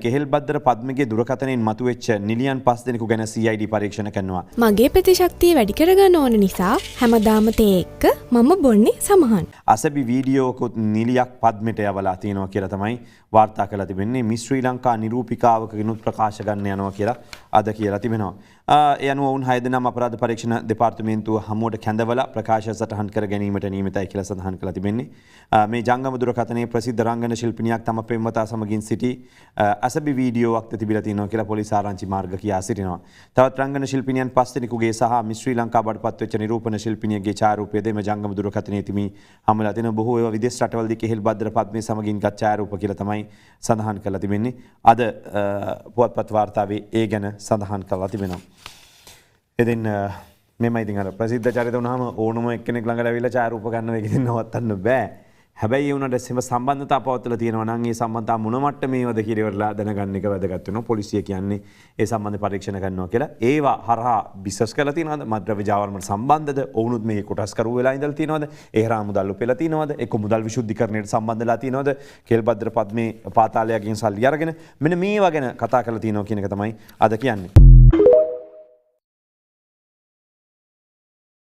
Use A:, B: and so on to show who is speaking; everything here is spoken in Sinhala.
A: කෙහෙල්බද්දර පද්මගේ දුරකථනයෙන් මතුවෙච්ච නිලියන් 5 දෙනෙකු ගැන CID පරීක්ෂණ කරනවා.
B: මගේ ප්‍රතිශක්තිය වැඩි කරගන්න ඕන නිසා හැමදාම තේ එක්ක මම බොන්නේ සමහන්.
A: අසබි වීඩියෝකුත් නිලියක් පද්මට යවලා තියෙනවා කියලා තමයි වාර්තා කරලා තිබෙන්නේ. මිස් ශ්‍රී ලංකා නිරූපිකාවකගෙනුත් ප්‍රකාශ ගන්න යනවා කියලා අද කියලා තිබෙනවා. ඒ අනුව වුන් 6 දෙනාම අපරාධ පරීක්ෂණ දෙපාර්තමේන්තුව හමුවට කැඳවලා ප්‍රකාශ සටහන් කර ගැනීමට නියමිතයි කියලා සඳහන් කරලා තිබෙන්නේ. මේ ජංගම දුරකථනයේ ප්‍රසිද්ධ රංගන ශිල්පිනියක් තම පෙම්වතා සමගින් සිටි අසබි වීඩියෝවක් තිබිලා තියෙනවා කියලා පොලිස් ආරංචි මාර්ග කියා සිටිනවා. තවත් රංගන ශිල්පිනියන් 5 දෙනෙකුගේ සහ මිස් ශ්‍රී ලංකා බඩපත් වෙච්ච නිරූපණ ශිල්පිනියගේ ඡායාරූපය දෙම ජංගම දුරකථනයේ තිමි හමුලා තියෙන බොහෝ ඒවා විදේශ රටවලදී කෙහෙල්බද්දර පද්මේ සමගින් ගත් ඡායාරූප කියලා තමයි සඳහන් කරලා තිබෙන්නේ. අද පුවත්පත් වාර්තාවේ ඒ ගැන සඳහන් කරලා තිබෙනවා. ඉතින් මෙමය ඉතින් අර ප්‍රසිද්ධ චරිත වුණාම ඕනම එක්කෙනෙක් ළඟට ඇවිල්ලා ඡායාරූප ගන්න එක ඉතින් නවත්තන්න බෑ. හැබැයි ඒ වුණාට එහෙම සම්බන්ධතා පවත්වලා තියෙනවා නම් ඒ සම්බන්ධතා මොන මට්ටමේවද කියලා ඉවරලා දැනගන්න එක වැදගත් වෙනවා. පොලිසිය කියන්නේ ඒ සම්බන්ධ පරීක්ෂණ කරනවා කියලා. ඒවා හරහා බිස්නස් කරලා තියෙනවද? මද්ද්‍රව්‍ය ජාවාරමට සම්බන්ධද? ඔවුනුත් මේකේ කොටස් කරුව වෙලා ඉඳලා තියෙනවද? ඒ හරහා මුදල් උපයලා තියෙනවද? එක්ක මුදල් විශුද්ධීකරණයට සම්බන්ධලා තියෙනවද? කෙල්බද්දර පද්මේ පාතාලයෙන් සල්ලි අරගෙන මෙන්න මේවා ගැන කතා කරලා තියෙනවා කියන එක තමයි අද කියන්නේ.